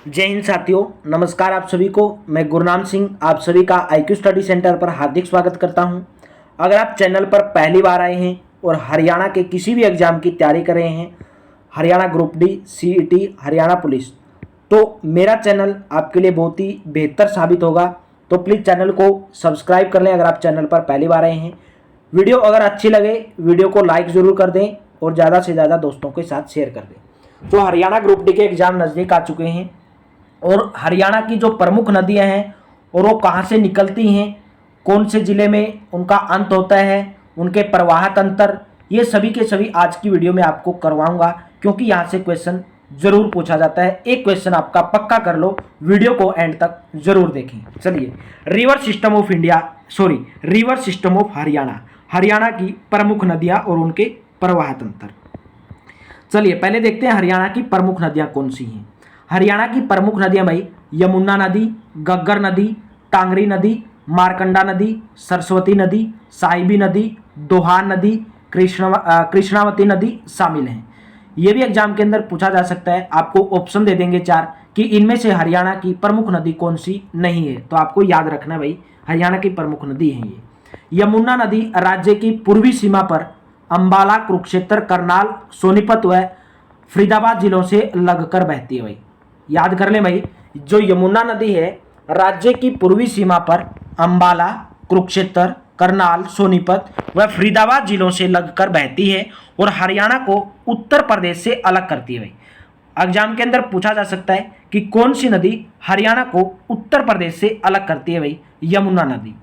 जय हिंद साथियों, नमस्कार आप सभी को। मैं गुरनाम सिंह आप सभी का IQ स्टडी सेंटर पर हार्दिक स्वागत करता हूं। अगर आप चैनल पर पहली बार आए हैं और हरियाणा के किसी भी एग्जाम की तैयारी कर रहे हैं, Haryana group D, CET, Haryana police, तो मेरा चैनल आपके लिए बहुत ही बेहतर साबित होगा। तो प्लीज़ चैनल को सब्सक्राइब कर लें अगर आप चैनल पर पहली बार आए हैं। वीडियो अगर अच्छी लगे वीडियो को लाइक ज़रूर कर दें और ज़्यादा से ज़्यादा दोस्तों के साथ शेयर कर दें। तो हरियाणा ग्रुप डी के एग्ज़ाम नज़दीक आ चुके हैं और हरियाणा की जो प्रमुख नदियां हैं और वो कहाँ से निकलती हैं, कौन से ज़िले में उनका अंत होता है, उनके प्रवाह तंत्र, ये सभी के सभी आज की वीडियो में आपको करवाऊंगा, क्योंकि यहाँ से क्वेश्चन ज़रूर पूछा जाता है। एक क्वेश्चन आपका पक्का कर लो, वीडियो को एंड तक ज़रूर देखें। चलिए, river system of river system of Haryana की प्रमुख नदियाँ और उनके प्रवाह तंत्र। चलिए पहले देखते हैं हरियाणा की प्रमुख नदियाँ कौन सी हैं। हरियाणा की प्रमुख नदियां भाई यमुना नदी, गग्गर नदी, टांगरी नदी, मारकंडा नदी, सरस्वती नदी, साहिबी नदी, दोहान नदी, कृष्णावती नदी शामिल हैं। ये भी एग्जाम के अंदर पूछा जा सकता है। आपको ऑप्शन दे देंगे 4 कि इनमें से हरियाणा की प्रमुख नदी कौन सी नहीं है, तो आपको याद रखना भाई हरियाणा की प्रमुख नदी है ये। यमुना नदी राज्य की पूर्वी सीमा पर अंबाला, कुरुक्षेत्र, करनाल, सोनीपत व फरीदाबाद जिलों से लगकर बहती है भाई। याद कर लें भाई, जो यमुना नदी है राज्य की पूर्वी सीमा पर अंबाला, कुरुक्षेत्र, करनाल, सोनीपत व फरीदाबाद जिलों से लगकर बहती है और हरियाणा को उत्तर प्रदेश से अलग करती है भाई। एग्जाम के अंदर पूछा जा सकता है कि कौन सी नदी हरियाणा को उत्तर प्रदेश से अलग करती है भाई, यमुना नदी।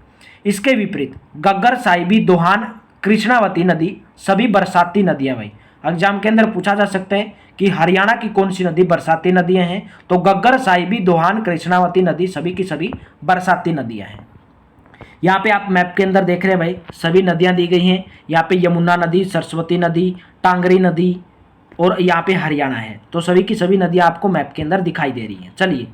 इसके विपरीत गग्गर, साहिबी, दोहान, कृष्णावती नदी सभी बरसाती नदियां भाई। एग्जाम के अंदर पूछा जा सकता है कि हरियाणा की कौन सी नदी बरसाती नदियां हैं, तो गग्गर, साहिबी, दोहान, कृष्णावती नदी सभी की सभी बरसाती नदियां हैं। यहाँ पे आप मैप के अंदर देख रहे हैं भाई, सभी नदियां दी गई हैं। यहाँ पे यमुना नदी, सरस्वती नदी, टांगरी नदी और यहाँ पे हरियाणा है, तो सभी की सभी नदियां आपको मैप के अंदर दिखाई दे रही हैं। चलिए,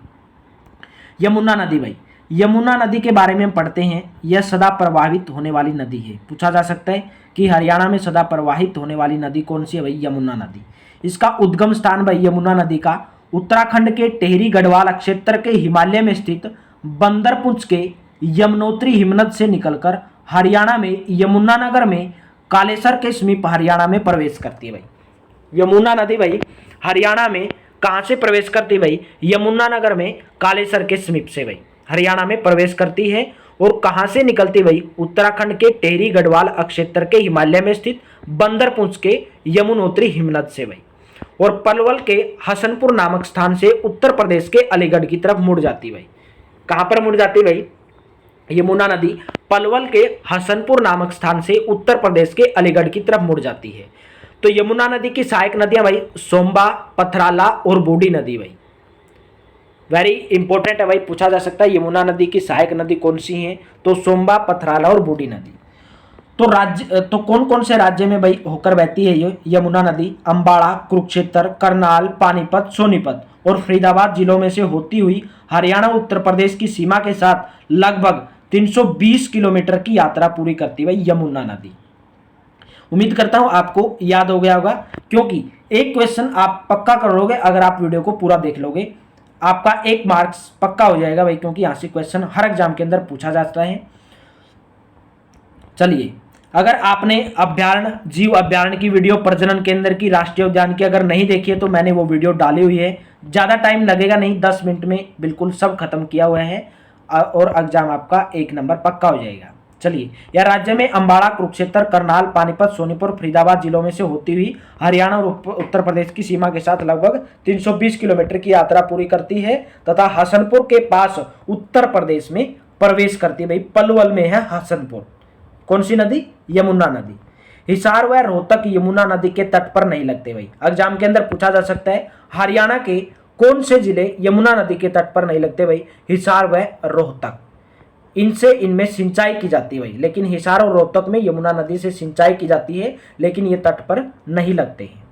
यमुना नदी भाई, यमुना नदी के बारे में हम पढ़ते हैं। यह सदा प्रवाहित होने वाली नदी है। पूछा जा सकता है कि हरियाणा में सदा प्रवाहित होने वाली नदी कौन सी है भाई, यमुना नदी। इसका उद्गम स्थान भाई यमुना नदी का उत्तराखंड के टेहरी गढ़वाल क्षेत्र के हिमालय में स्थित बंदरपुंछ के यमुनोत्री हिमनद से निकलकर हरियाणा में यमुनानगर में कालेसर के समीप हरियाणा में प्रवेश करती है भाई। यमुना नदी भाई हरियाणा में कहाँ से प्रवेश करती है भाई, यमुनानगर में कालेसर के समीप से भाई हरियाणा में प्रवेश करती है। और कहाँ से निकलती भाई, उत्तराखंड के टेहरी गढ़वाल क्षेत्र के हिमालय में स्थित बंदरपुंछ के यमुनोत्री हिमनद से भाई। और पलवल के हसनपुर नामक स्थान से उत्तर प्रदेश के अलीगढ़ की तरफ मुड़ जाती भाई। कहाँ पर मुड़ जाती भाई, यमुना नदी पलवल के हसनपुर नामक स्थान से उत्तर प्रदेश के अलीगढ़ की तरफ मुड़ जाती है। तो यमुना नदी की सहायक नदियां भाई सोम्बा, पथराला और बूढ़ी नदी भाई। वेरी इंपॉर्टेंट है भाई, पूछा जा सकता है यमुना नदी की सहायक नदी कौन सी है, तो सोम्बा, पथराला और बूढ़ी नदी। तो कौन कौन से राज्य में भाई होकर बहती है ये यमुना नदी, अंबाला, कुरुक्षेत्र, करनाल, पानीपत, सोनीपत और फरीदाबाद जिलों में से होती हुई हरियाणा उत्तर प्रदेश की सीमा के साथ लगभग 320 किलोमीटर की यात्रा पूरी करती है भाई यमुना नदी। उम्मीद करता हूं आपको याद हो गया होगा, क्योंकि एक क्वेश्चन आप पक्का कर लोगे अगर आप वीडियो को पूरा देख लोगे। आपका 1 मार्क्स पक्का हो जाएगा भाई, क्योंकि यहां से क्वेश्चन हर एग्जाम के अंदर पूछा जाता है। चलिए, अगर आपने जीव अभ्यारण्य की वीडियो प्रजनन केंद्र की, राष्ट्रीय उद्यान की अगर नहीं देखी है तो मैंने वो वीडियो डाली हुई है। ज़्यादा टाइम लगेगा नहीं, 10 मिनट में बिल्कुल सब खत्म किया हुआ है और एग्जाम आपका 1 नंबर पक्का हो जाएगा। चलिए, यह राज्य में अंबाला, कुरुक्षेत्र, करनाल, पानीपत, सोनीपत, फरीदाबाद जिलों में से होती हुई हरियाणा और उत्तर प्रदेश की सीमा के साथ लगभग 320 किलोमीटर की यात्रा पूरी करती है तथा हसनपुर के पास उत्तर प्रदेश में प्रवेश करती है भाई। पलवल में है हसनपुर। कौन सी नदी, यमुना नदी। हिसार व रोहतक यमुना नदी के तट पर नहीं लगते भाई। एग्जाम के अंदर पूछा जा सकता है हरियाणा के कौन से जिले यमुना नदी के तट पर नहीं लगते भाई, हिसार व रोहतक। इनमें सिंचाई की जाती है भाई, लेकिन हिसार और रोहतक में यमुना नदी से सिंचाई की जाती है, लेकिन ये तट पर नहीं लगते हैं।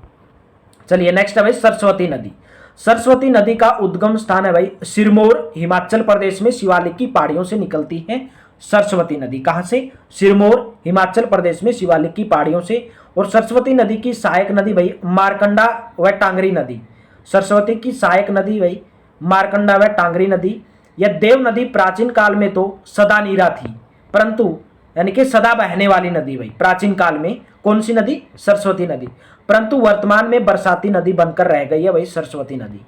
चलिए, नेक्स्ट है भाई सरस्वती नदी। सरस्वती नदी का उद्गम स्थान है भाई सिरमौर, हिमाचल प्रदेश में शिवालिक की पहाड़ियों से निकलती है सरस्वती नदी। कहां से, सिरमौर, हिमाचल प्रदेश में शिवालिक की पहाड़ियों से। और सरस्वती नदी की सहायक नदी भाई मारकंडा व टांगरी नदी। सरस्वती की सहायक नदी भाई मारकंडा व टांगरी नदी। यह देव नदी प्राचीन काल में तो सदा नीरा थी, परंतु यानी कि सदा बहने वाली नदी भाई, प्राचीन काल में कौन सी नदी? सरस्वती नदी। परंतु वर्तमान में बरसाती नदी बनकर रह गई है भाई सरस्वती नदी।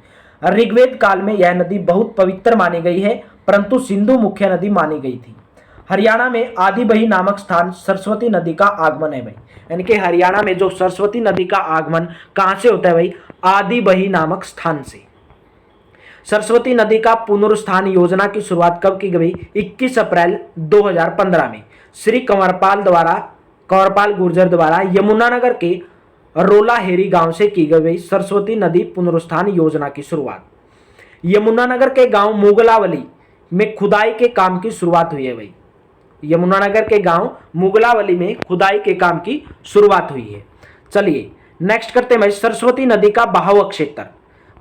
ऋग्वेद काल में यह नदी बहुत पवित्र मानी गई है, परंतु सिंधु मुख्य नदी मानी गई थी। हरियाणा में आदिबही नामक स्थान सरस्वती नदी का आगमन है भाई, यानी कि हरियाणा में जो सरस्वती नदी का आगमन कहां से होता है भाई? आदिबही नामक स्थान से। सरस्वती नदी का पुनरुत्थान योजना की शुरुआत कब की गई? 21 अप्रैल 2015 में श्री कंवरपाल गुर्जर द्वारा यमुनानगर के रोलाहेरी गांव से की गई सरस्वती नदी पुनरुत्थान योजना की शुरुआत। यमुनानगर के गांव मुगलावली में खुदाई के काम की शुरुआत हुई है भाई। यमुनानगर के गांव मुगलावली में खुदाई के काम की शुरुआत हुई है। चलिए नेक्स्ट करते हैं भाई, सरस्वती नदी का बहाव क्षेत्र।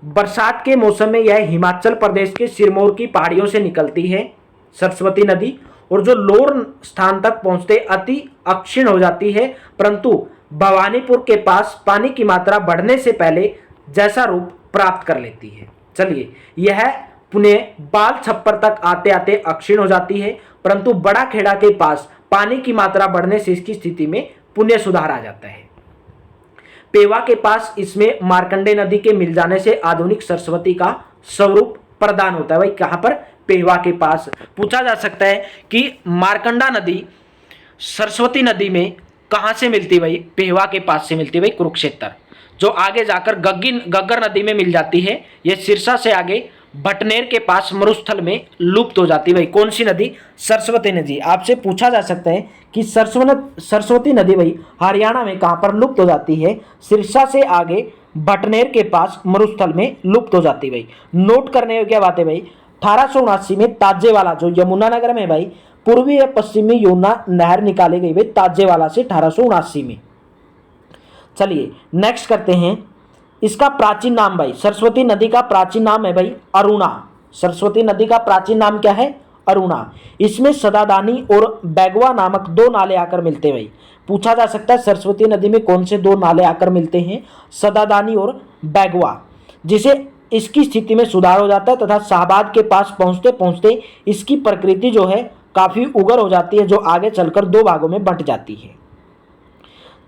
बरसात के मौसम में यह हिमाचल प्रदेश के सिरमौर की पहाड़ियों से निकलती है सरस्वती नदी, और जो लोर स्थान तक पहुंचते अति अक्षीण हो जाती है, परंतु भवानीपुर के पास पानी की मात्रा बढ़ने से पहले जैसा रूप प्राप्त कर लेती है। चलिए, यह पुणे बाल छप्पर तक आते आते अक्षीण हो जाती है, परंतु बड़ा खेड़ा के पास पानी की मात्रा बढ़ने से इसकी स्थिति में पुण्य सुधार आ जाता है। पेवा के पास इसमें मार्कंडे नदी के मिल जाने से आधुनिक सरस्वती का स्वरूप प्रदान होता है भाई। कहां पर? पेवा के पास। पूछा जा सकता है कि मार्कंडा नदी सरस्वती नदी में कहां से मिलती भाई? पेवा के पास से मिलती भाई, कुरुक्षेत्र, जो आगे जाकर गग्गर नदी में मिल जाती है। यह सिरसा से आगे भटनेर के पास मरुस्थल में लुप्त हो जाती है भाई। कौन सी नदी? सरस्वती नदी। आपसे पूछा जा सकता है कि सरस्वती नदी भाई हरियाणा में कहां पर लुप्त हो जाती है? सिरसा से आगे भटनेर के पास मरुस्थल में लुप्त हो जाती है भाई। नोट करने योग्य बात है भाई, 1879 में ताजेवाला, जो यमुनानगर में भाई पूर्वी या पश्चिमी यमुना नहर निकाली गई भाई ताजेवाला से 1879 में। चलिए नेक्स्ट करते हैं, इसका प्राचीन नाम भाई, सरस्वती नदी का प्राचीन नाम है भाई अरुणा। सरस्वती नदी का प्राचीन नाम क्या है? अरुणा। इसमें सदादानी और बैगवा नामक दो नाले आकर मिलते हैं भाई। पूछा जा सकता है सरस्वती नदी में कौन से दो नाले आकर मिलते हैं? सदादानी और बैगवा, जिसे इसकी स्थिति में सुधार हो जाता है तथा शाहबाद के पास पहुंचते पहुंचते इसकी प्रकृति जो है काफी उग्र हो जाती है, जो आगे चलकर दो भागों में बंट जाती है।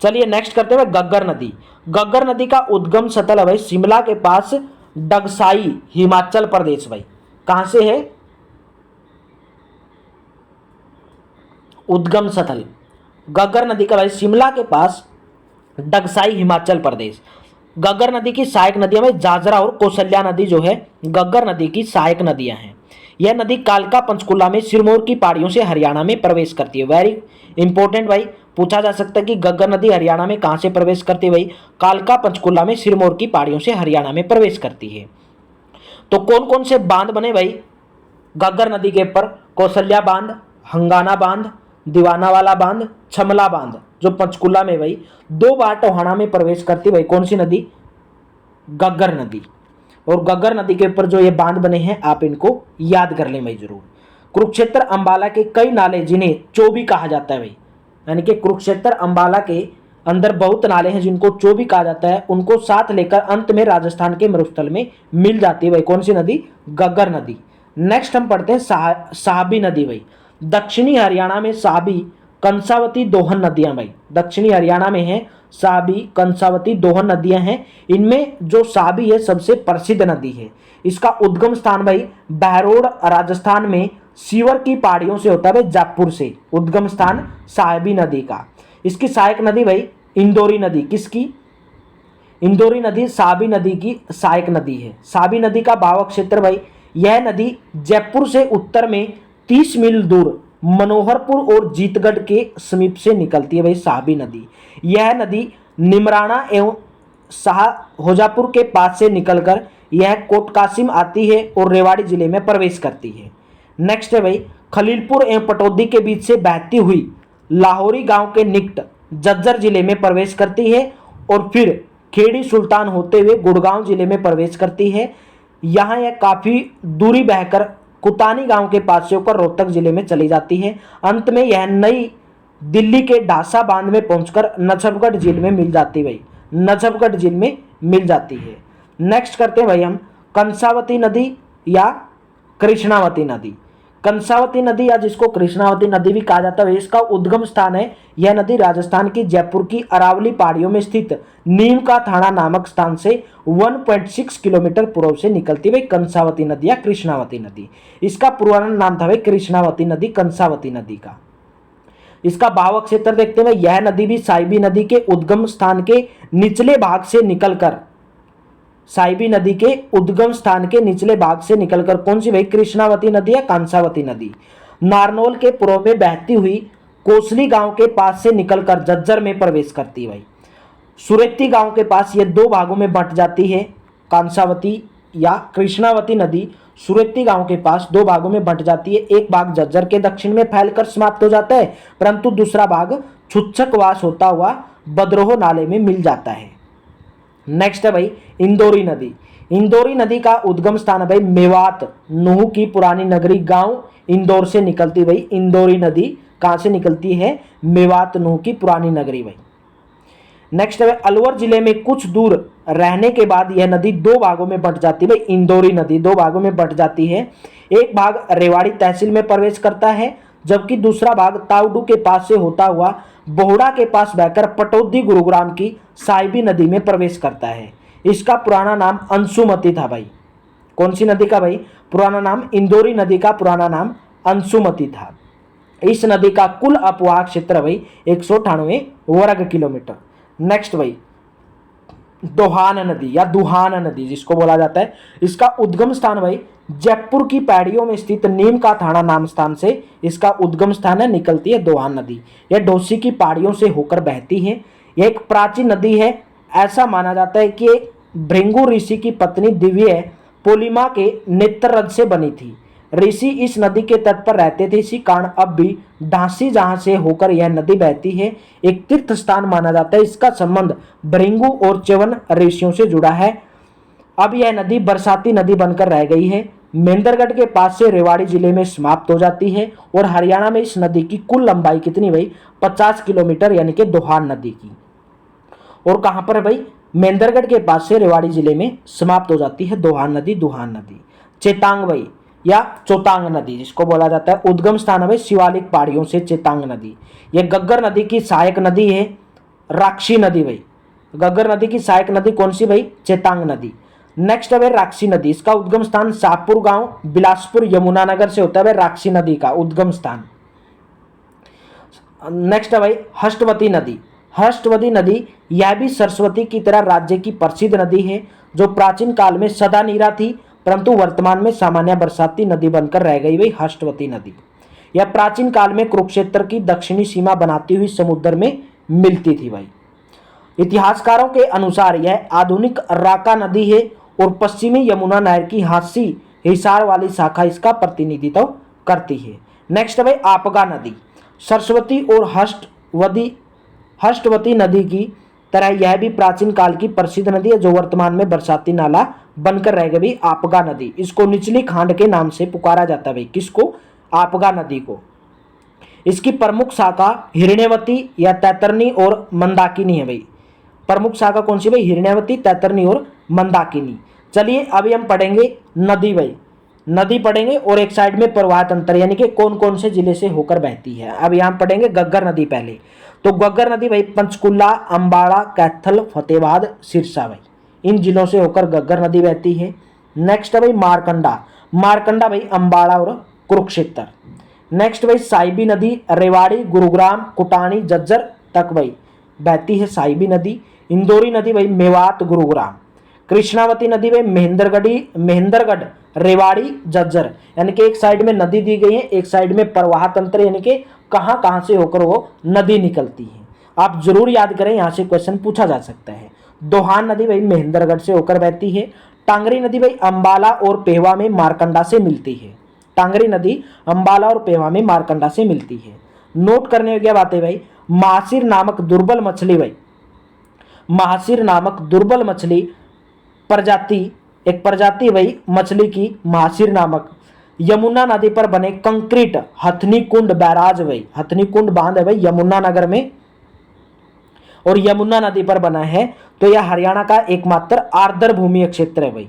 चलिए नेक्स्ट करते हुए गग्गर नदी। गग्गर नदी का उद्गम स्थल है भाई शिमला के पास डगसाई, हिमाचल प्रदेश भाई। कहां से है उद्गम स्थल? गग्गर नदी का भाई शिमला के पास डगसाई, हिमाचल प्रदेश। गग्गर नदी की सहायक नदियां में जाजरा और कौशल्या नदी जो है गग्गर नदी की सहायक नदियां हैं। यह नदी कालका पंचकुला में सिरमौर की पहाड़ियों से हरियाणा में प्रवेश करती है। वेरी इंपॉर्टेंट भाई, पूछा जा सकता है कि गग्गर नदी हरियाणा में कहां से प्रवेश करती है भाई? कालका पंचकुला में सिरमौर की पहाड़ियों से हरियाणा में प्रवेश करती है। तो कौन कौन से बांध बने भाई गग्गर नदी के ऊपर? कौशल्या बांध, हंगाना बांध, दीवानावाला बांध, छमला बांध, जो पंचकुला में भाई दो बार टोहाना में प्रवेश करती भाई। कौन सी नदी? गग्गर नदी। और गग्गर नदी के ऊपर जो ये बांध बने हैं आप इनको याद कर लें भाई जरूर। कुरुक्षेत्र अंबाला के कई नाले जिन्हें चोबी कहा जाता है भाई, यानी कि कुरुक्षेत्र अंबाला के अंदर बहुत नाले हैं जिनको चोबी कहा जाता है, उनको साथ लेकर अंत में राजस्थान के मरुस्थल में मिल जाती है भाई। कौन सी नदी? गग्गर नदी। नेक्स्ट हम पढ़ते हैं साहबी नदी भाई। दक्षिणी हरियाणा में साहबी, कंसावती, दोहन नदियां भाई दक्षिणी हरियाणा में है साहबी, कंसावती, दोहन नदियां हैं। इनमें जो साहबी है सबसे प्रसिद्ध नदी है। इसका उद्गम स्थान भाई बहरोड राजस्थान में सीवर की पहाड़ियों से होता है भाई, जयपुर से उद्गम स्थान साहबी नदी का। इसकी सहायक नदी भाई इंदौरी नदी। किसकी? इंदौरी नदी साहबी नदी की सहायक नदी है। साहबी नदी का बहाव क्षेत्र भाई, यह नदी जयपुर से उत्तर में 30 मील दूर मनोहरपुर और जीतगढ़ के समीप से निकलती है भाई साहबी नदी। यह नदी निमराना एवं शाहहोजापुर के पास से निकलकर यह कोटकासिम आती है और रेवाड़ी जिले में प्रवेश करती है। नेक्स्ट है भाई खलीलपुर एवं पटौदी के बीच से बहती हुई लाहौरी गांव के निकट जज्जर जिले में प्रवेश करती है और फिर खेड़ी सुल्तान होते हुए गुड़गांव जिले में प्रवेश करती है। यहाँ यह काफ़ी दूरी बहकर कुतानी गांव के पास से होकर रोहतक जिले में चली जाती है। अंत में यह नई दिल्ली के ढासा बांध में पहुंचकर नजफगढ़ झील में मिल जाती है भाई, नजफगढ़ झील में मिल जाती है। नेक्स्ट करते हैं भाई हम कंसावती नदी या कृष्णावती नदी। कंसावती नदी या जिसको कृष्णावती नदी भी कहा जाता है, इसका उद्गम स्थान है। यह नदी राजस्थान की जयपुर की अरावली पहाड़ियों में स्थित नीम का थाना नामक स्थान से 1.6 किलोमीटर पूर्व से निकलती है कंसावती नदी या कृष्णावती नदी। इसका पुराना नाम था भाई कृष्णावती नदी, कंसावती नदी का। इसका बहाव क्षेत्र देखते हैं, यह नदी भी साइबी नदी के उद्गम स्थान के निचले भाग से निकलकर, साइबी नदी के उद्गम स्थान के निचले भाग से निकलकर कौन सी भाई, कृष्णावती नदी या कंसावती नदी, नारनौल के पूर्व में बहती हुई कोसली गांव के पास से निकलकर जज्जर में प्रवेश करती है भाई। सुरेती गांव के पास ये दो भागों में बंट जाती है, कंसावती या कृष्णावती नदी सुरेती गांव के पास दो भागों में बंट जाती है। एक भाग जज्जर के दक्षिण में फैलकर समाप्त हो जाता है, परंतु दूसरा भाग छुच्छकवास होता हुआ बदरोह नाले में मिल जाता है। नेक्स्ट है भाई इंदौरी नदी। इंदौरी नदी का उद्गम स्थान है भाई मेवात, नूह की पुरानी नगरी गांव इंदौर से निकलती है भाई। इंदौरी नदी कहां से निकलती है, मेवात नूह की पुरानी नगरी भाई। नेक्स्ट है अलवर जिले में कुछ दूर रहने के बाद यह नदी दो भागों में बंट जाती है भाई। इंदौरी नदी दो भागों में बंट जाती है, एक भाग रेवाड़ी तहसील में प्रवेश करता है, जबकि दूसरा भाग ताउडू के पास से होता हुआ बोहड़ा के पास बहकर पटौदी गुरुग्राम की साइबी नदी में प्रवेश करता है। इसका पुराना नाम अंशुमती था भाई। कौन सी नदी का भाई पुराना नाम, इंदौरी नदी का पुराना नाम अंशुमती था। इस नदी का कुल अपवाह क्षेत्र भाई 198 वर्ग किलोमीटर। नेक्स्ट भाई दोहान नदी या दुहान नदी जिसको बोला जाता है, इसका उद्गम स्थान भाई जयपुर की पहाड़ियों में स्थित नीम का थाना नाम स्थान से इसका उद्गम स्थान है, निकलती है दोहान नदी। यह डोसी की पहाड़ियों से होकर बहती है। यह एक प्राचीन नदी है। ऐसा माना जाता है कि भृंगु ऋषि की पत्नी दिव्य पोलिमा के नेत्ररथ से बनी थी। ऋषि इस नदी के तट पर रहते थे, इसी कारण अब भी ढांसी जहां से होकर यह नदी बहती है एक तीर्थ स्थान माना जाता है। इसका संबंध भृंगु और च्यवन ऋषियों से जुड़ा है। अब यह नदी बरसाती नदी बनकर रह गई है। मेंदरगढ़ के पास से रेवाड़ी जिले में समाप्त हो जाती है और हरियाणा में इस नदी की कुल लंबाई कितनी भाई 50 किलोमीटर यानी कि दोहान नदी की। और कहां पर है भाई, मेंदरगढ़ के पास से रेवाड़ी जिले में समाप्त हो जाती है दोहान नदी। दुहान नदी चेतांग भाई या चोतांग नदी जिसको बोला जाता है, उद्गम स्थान है भाई शिवालिक पहाड़ियों से चेतांग नदी। यह गग्गर नदी की सहायक नदी है। राक्षी नदी भाई, गग्गर नदी की सहायक नदी कौन सी भाई, चेतांग नदी। नेक्स्ट है भाई राक्षी नदी, इसका उद्गम स्थान शाहपुर गांव बिलासपुर यमुनानगर से होता है भाई राक्षी नदी का उद्गम स्थान। नेक्स्ट है भाई हष्टवती नदी। हष्टवती नदी यह भी सरस्वती की तरह राज्य की प्रसिद्ध नदी है, जो प्राचीन काल में सदा नीरा थी, परंतु वर्तमान में सामान्य बरसाती नदी बनकर रह गई भाई हष्टवती नदी। यह प्राचीन काल में कुरुक्षेत्र की दक्षिणी सीमा बनाती हुई समुद्र में मिलती थी भाई। इतिहासकारों के अनुसार यह आधुनिक राका नदी है और पश्चिमी यमुना नहर की हांसी हिसार वाली शाखा इसका प्रतिनिधित्व करती है। नेक्स्ट है भाई आपगा नदी। सरस्वती और हष्टवती नदी की तरह यह भी प्राचीन काल की प्रसिद्ध नदी है, जो वर्तमान में बरसाती नाला बनकर रह गई आपगा नदी। इसको निचली खांड के नाम से पुकारा जाता है भाई, किसको, आपगा नदी को। इसकी प्रमुख शाखा हिरण्यवती या तैतरनी और मंदाकिनी है भाई। प्रमुख शाखा कौन सी भाई, हिरण्यवती, तैतरनी और मंदाकिनी। चलिए अभी हम पढ़ेंगे नदी भाई, नदी पढ़ेंगे और एक साइड में प्रवाह तंत्र यानी कि कौन कौन से जिले से होकर बहती है। अब यहाँ पढ़ेंगे गग्गर नदी पहले। तो गग्गर नदी भाई पंचकुला, अंबाड़ा, कैथल, फतेहाबाद, सिरसा भाई, इन जिलों से होकर गग्गर नदी बहती है। नेक्स्ट है भाई मारकंडा। मारकंडा भाई अंबाड़ा और कुरुक्षेत्र। नेक्स्ट भाई साइबी नदी रेवाड़ी, गुरुग्राम, कुटानी, जज्जर तक भाई बहती है साइबी नदी। इंदौरी नदी भाई मेवात, गुरुग्राम। कृष्णावती नदी भाई महेंद्रगढ़, रेवाड़ी, जज्जर, यानी कि एक साइड में नदी दी गई है, एक साइड में प्रवाह तंत्र यानी कि कहां कहां से होकर वो नदी निकलती है। आप जरूर याद करें, यहां से क्वेश्चन पूछा जा सकता है। दोहान नदी भाई महेंद्रगढ़ से होकर बहती है। टांगरी नदी भाई अंबाला और पेहवा में मारकंडा से मिलती है। टांगरी नदी अंबाला और पेहवा में मारकंडा से मिलती है। नोट करने योग्य बातें भाई, महासिर नामक दुर्बल मछली भाई, महासिर नामक दुर्बल मछली प्रजाति, एक प्रजाति भाई मछली की महासिर नामक यमुना नदी पर बने कंक्रीट हथनी कुंड बैराज भाई, हथनी कुंड बांध है भाई यमुना नगर में और यमुना नदी पर बना है। तो यह हरियाणा का एकमात्र आर्द्र भूमि क्षेत्र है भाई।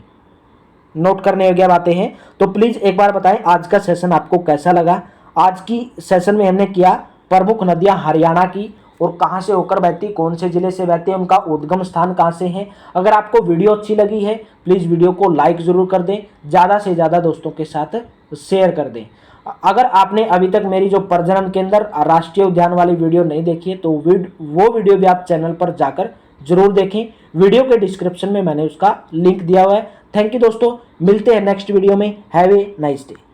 नोट करने योग्य बातें हैं। तो प्लीज़ एक बार बताएं आज का सेशन आपको कैसा लगा। आज की सेशन में हमने किया प्रमुख नदियां हरियाणा की और कहां से होकर बहती, कौन से जिले से बहती है, उनका उद्गम स्थान कहां से है। अगर आपको वीडियो अच्छी लगी है प्लीज़ वीडियो को लाइक ज़रूर कर दें, ज़्यादा से ज़्यादा दोस्तों के साथ शेयर कर दें। अगर आपने अभी तक मेरी जो प्रजनन केंद्र राष्ट्रीय उद्यान वाली वीडियो नहीं देखी है तो वो वीडियो भी आप चैनल पर जाकर जरूर देखें। वीडियो के डिस्क्रिप्शन में मैंने उसका लिंक दिया हुआ है। थैंक यू दोस्तों, मिलते हैं नेक्स्ट वीडियो में। Have a nice day.